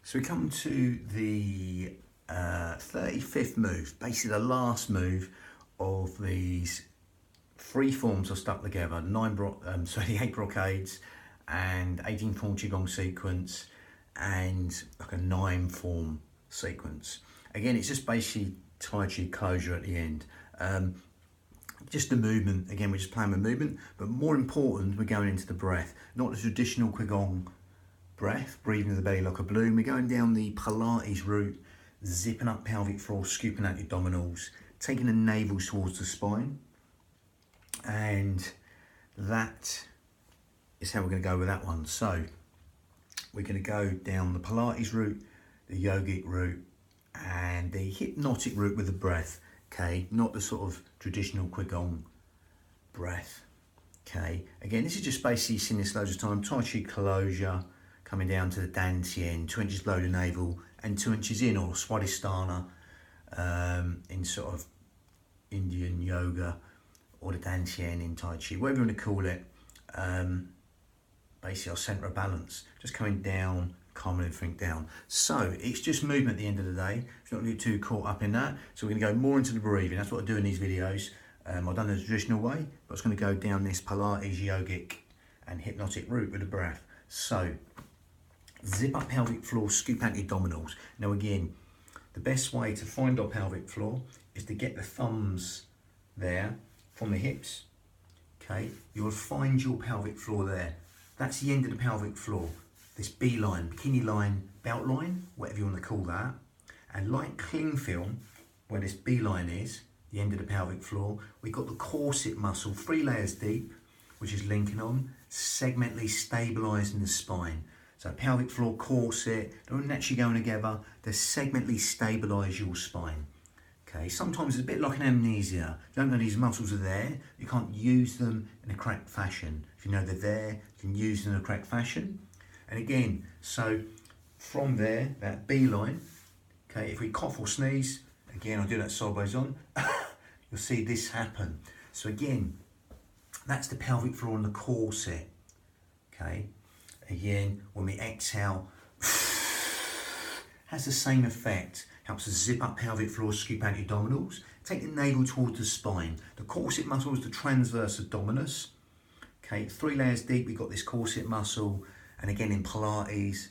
So we come to the 35th move, basically the last move of these three forms are stuck together, 8 brocades and 18 form qigong sequence and like a 9 form sequence. Again, it's just basically Tai Chi closure at the end. Just the movement, again, we're just playing with movement, but more important, we're going into the breath, not the traditional qigong breath, breathing in the belly like a balloon. We're going down the Pilates route, zipping up pelvic floor, scooping out your abdominals, taking the navel towards the spine. And that is how we're going to go with that one. So we're going to go down the Pilates route, the yogic route, and the hypnotic route with the breath. Okay, not the sort of traditional qigong breath. Okay, again, this is just basically seen this loads of time. Tai Chi closure, coming down to the Dantian, 2 inches below the navel and 2 inches in, or Swadhisthana in sort of Indian yoga, or the Dantian in Tai Chi, whatever you want to call it. Basically our centre of balance, just coming down, calming everything down. So it's just movement at the end of the day. It's not going to get too caught up in that. So we're going to go more into the breathing. That's what I do in these videos. I've done it the traditional way, but it's going to go down this Pilates, yogic and hypnotic route with the breath. So zip up pelvic floor, scoop out your abdominals. Now again, the best way to find our pelvic floor is to get the thumbs there from the hips. Okay, you will find your pelvic floor there. That's the end of the pelvic floor. This B line, bikini line, belt line, whatever you want to call that. And like cling film, where this B line is, the end of the pelvic floor, we've got the corset muscle, 3 layers deep, which is linking on, segmentally stabilising the spine. So pelvic floor, corset, they're not naturally going together, they segmentally stabilise your spine. Okay, sometimes it's a bit like an amnesia. You don't know these muscles are there, you can't use them in a correct fashion. If you know they're there, you can use them in a correct fashion. And again, so from there, that B line, okay, if we cough or sneeze, again, I'll do that sideways on, you'll see this happen. So again, that's the pelvic floor and the corset, okay? Again, when we exhale, has the same effect. Helps us zip up pelvic floor, scoop out your abdominals. Take the navel towards the spine. The corset muscle is the transverse abdominis. Okay, 3 layers deep, we've got this corset muscle. And again, in Pilates,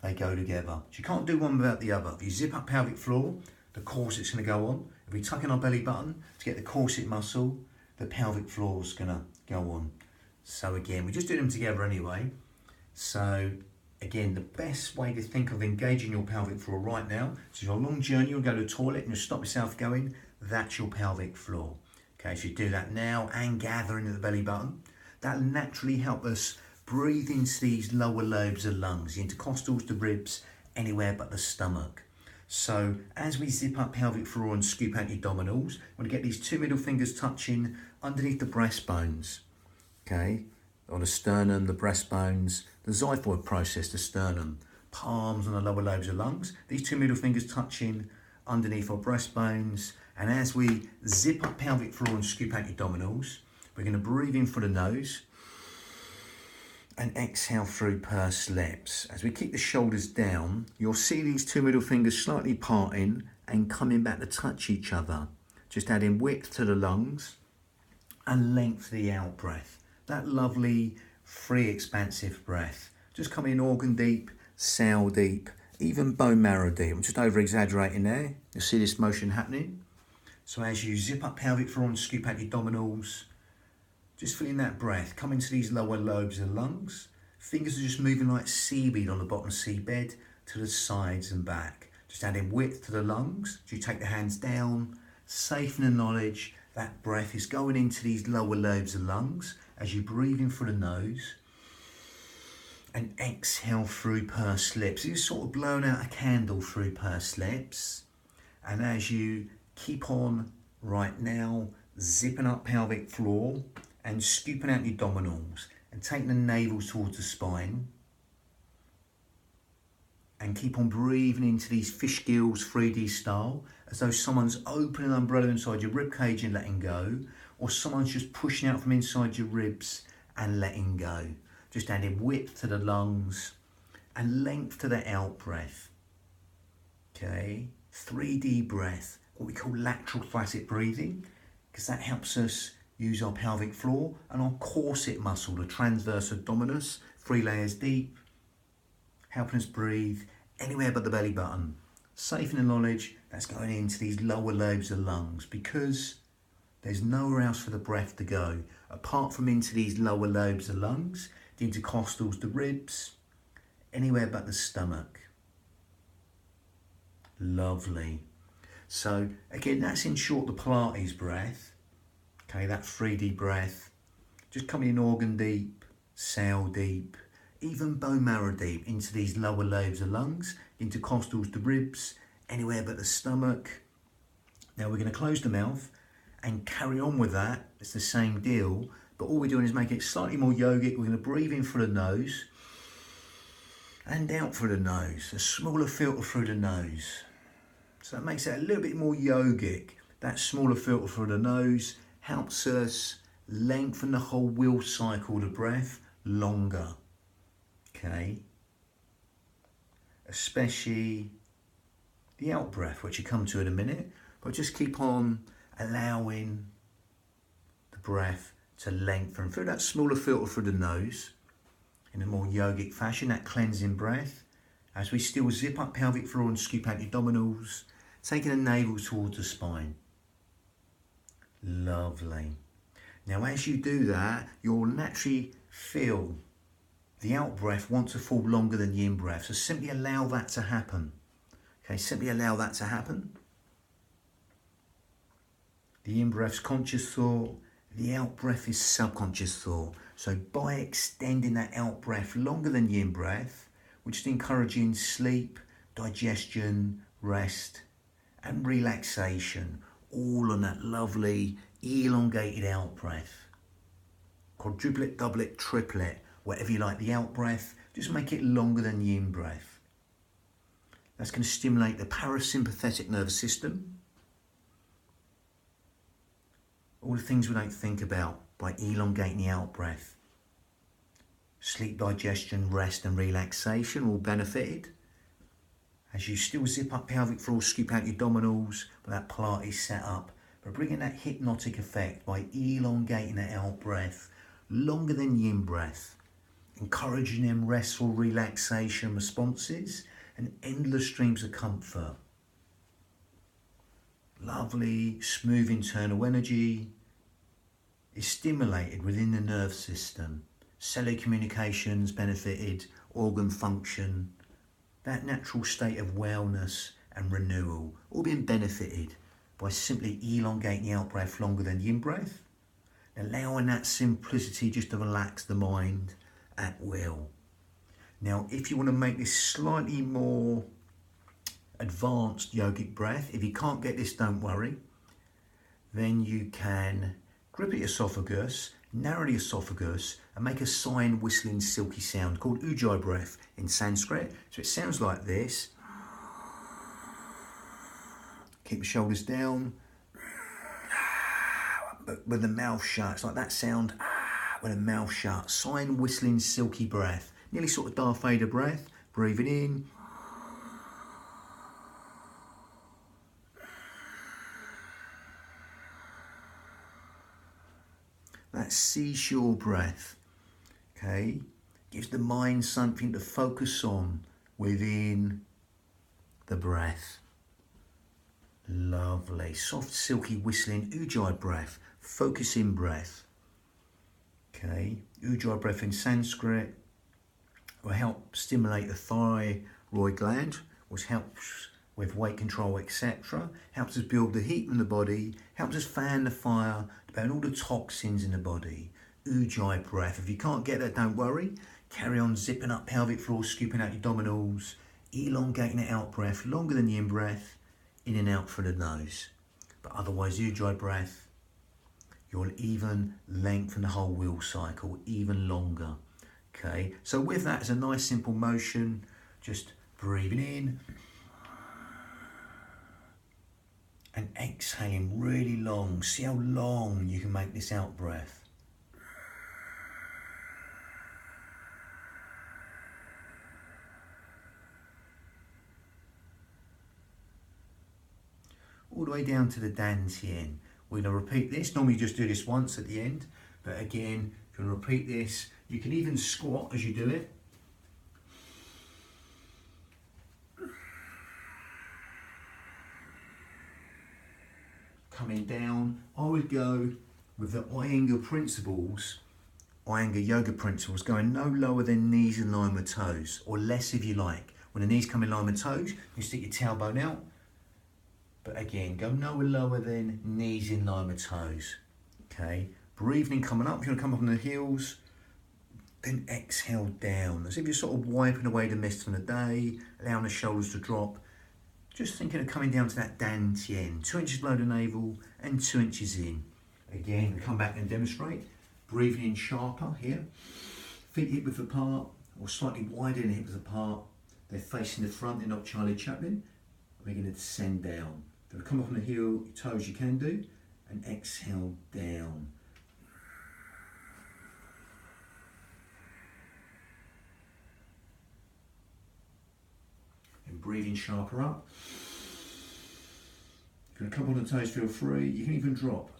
they go together. So you can't do one without the other. If you zip up pelvic floor, the corset's gonna go on. If we tuck in our belly button to get the corset muscle, the pelvic floor is gonna go on. So again, we just do them together anyway. So again, the best way to think of engaging your pelvic floor right now, so you're on a long journey, you'll go to the toilet and you'll stop yourself going, that's your pelvic floor. Okay, so you do that now and gather into the belly button. That'll naturally help us breathe into these lower lobes of lungs, the intercostals, the ribs, anywhere but the stomach. So as we zip up pelvic floor and scoop out your abdominals, we're gonna get these 2 middle fingers touching underneath the breastbones. Okay, or the sternum, the breastbones, the xiphoid process, the sternum, palms on the lower lobes of lungs. These 2 middle fingers touching underneath our breastbones. And as we zip up pelvic floor and scoop out your abdominals, we're going to breathe in through the nose and exhale through pursed lips. As we keep the shoulders down, you'll see these 2 middle fingers slightly parting and coming back to touch each other. Just adding width to the lungs and length to the out breath. That lovely, free, expansive breath. Just come in organ deep, cell deep, even bone marrow deep. I'm just over exaggerating there. You'll see this motion happening. So as you zip up pelvic floor and scoop out your abdominals, just feeling that breath come into these lower lobes of the lungs. Fingers are just moving like seaweed on the bottom seabed to the sides and back. Just adding width to the lungs. As you take the hands down, safe in the knowledge that breath is going into these lower lobes of lungs as you breathe in through the nose and exhale through pursed lips. You're sort of blowing out a candle through pursed lips. And as you keep on right now, zipping up pelvic floor and scooping out your abdominals and taking the navel towards the spine, and keep on breathing into these fish gills 3D style, as though someone's opening an umbrella inside your rib cage and letting go, or someone's just pushing out from inside your ribs and letting go. Just adding width to the lungs and length to the out breath. Okay, 3D breath, what we call lateral thoracic breathing, because that helps us use our pelvic floor and our corset muscle, the transverse abdominis, 3 layers deep, helping us breathe anywhere but the belly button. Safe in the knowledge that's going into these lower lobes of lungs, because there's nowhere else for the breath to go apart from into these lower lobes of lungs, the intercostals, the ribs, anywhere but the stomach. Lovely. So again, that's in short the Pilates breath. Okay, that 3D breath, just coming in organ deep, cell deep, even bone marrow deep into these lower lobes of lungs, intercostals, the ribs, anywhere but the stomach. Now we're going to close the mouth and carry on with that. It's the same deal, but all we're doing is make it slightly more yogic. We're going to breathe in through the nose and out through the nose, a smaller filter through the nose. So that makes it a little bit more yogic. That smaller filter through the nose helps us lengthen the whole will cycle of the breath longer. Okay, especially the out breath, which you come to in a minute, but just keep on allowing the breath to lengthen through that smaller filter through the nose in a more yogic fashion, that cleansing breath, as we still zip up pelvic floor and scoop out the abdominals, taking the navel towards the spine. Lovely. Now as you do that, you'll naturally feel the out breath want to fall longer than the in breath. So simply allow that to happen. Okay, simply allow that to happen. The in breath's conscious thought, the out breath is subconscious thought. So by extending that out breath longer than the in breath, we're just encouraging sleep, digestion, rest, and relaxation, all on that lovely elongated out breath. Quadruplet, doublet, triplet, whatever you like, the out breath, just make it longer than the in breath. That's going to stimulate the parasympathetic nervous system. All the things we don't think about by elongating the out breath. Sleep, digestion, rest and relaxation all benefited. As you still zip up pelvic floor, scoop out your abdominals with that Pilates set up, but bringing that hypnotic effect by elongating that out breath longer than the in breath, encouraging them restful relaxation responses and endless streams of comfort. Lovely, smooth internal energy is stimulated within the nerve system. Cellular communications benefited, organ function, that natural state of wellness and renewal, all being benefited by simply elongating the out breath longer than the in breath, allowing that simplicity just to relax the mind at will. Now, if you want to make this slightly more advanced yogic breath, if you can't get this, don't worry, then you can grip at your esophagus, narrow the esophagus and make a sighing, whistling, silky sound called ujjayi breath in Sanskrit. So it sounds like this. Keep the shoulders down, but with the mouth shut. It's like that sound with the mouth shut. Sighing, whistling, silky breath. Nearly sort of Darth Vader breath. Breathing in. That seashore breath, okay, gives the mind something to focus on within the breath. Lovely, soft, silky, whistling ujjayi breath, focusing breath. Okay, ujjayi breath in Sanskrit will help stimulate the thyroid gland, which helps with weight control, etc. Helps us build the heat in the body, helps us fan the fire, to burn all the toxins in the body. Ujjayi breath. If you can't get that, don't worry. Carry on zipping up pelvic floor, scooping out your abdominals, elongating the out breath longer than the in breath, in and out through the nose. But otherwise, ujjayi breath, you'll even lengthen the whole will cycle even longer. Okay, so with that, it's a nice simple motion, just breathing in and exhaling really long. See how long you can make this out breath. the way down to the dantian. We're going to repeat this. Normally you just do this once at the end, but again, if you want to repeat this, you can even squat as you do it. Coming down, I would go with the Iyengar principles, Iyengar yoga principles, going no lower than knees in line with toes, or less if you like. When the knees come in line with toes, you stick your tailbone out. But again, go nowhere lower than knees in line with toes. Okay, breathing coming up, if you want to come up on the heels, then exhale down, as if you're sort of wiping away the mist from the day, allowing the shoulders to drop. Just thinking of coming down to that dantian, 2 inches below the navel and 2 inches in. Again, we come back and demonstrate. Breathing in sharper here, feet hip width apart, or slightly wider than hip width apart. They're facing the front, they're not Charlie Chaplin. We're going to descend down. If you come up on the heel, your toes you can do, and exhale down. And breathing sharper up. If you want to come up on the toes, feel free. You can even drop.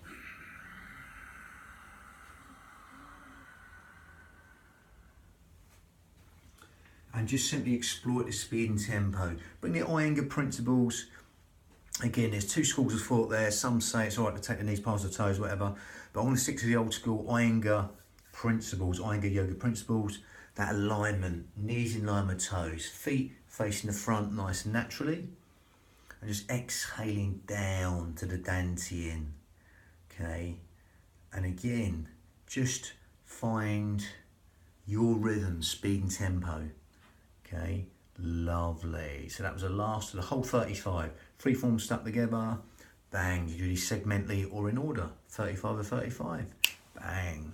And just simply exploit the speed and tempo. Bring the Iyengar principles. Again, there's two schools of thought there. Some say it's all right to take the knees past the toes, whatever. But I want to stick to the old school Iyengar principles, Iyengar yoga principles. That alignment, knees in line with toes, feet facing the front nice and naturally. And just exhaling down to the dantian. Okay. And again, just find your rhythm, speed and tempo. Okay, lovely. So that was the last of the whole 35. Free form stuck together. Bang, you do these segmentally or in order. 35 or 35. Bang.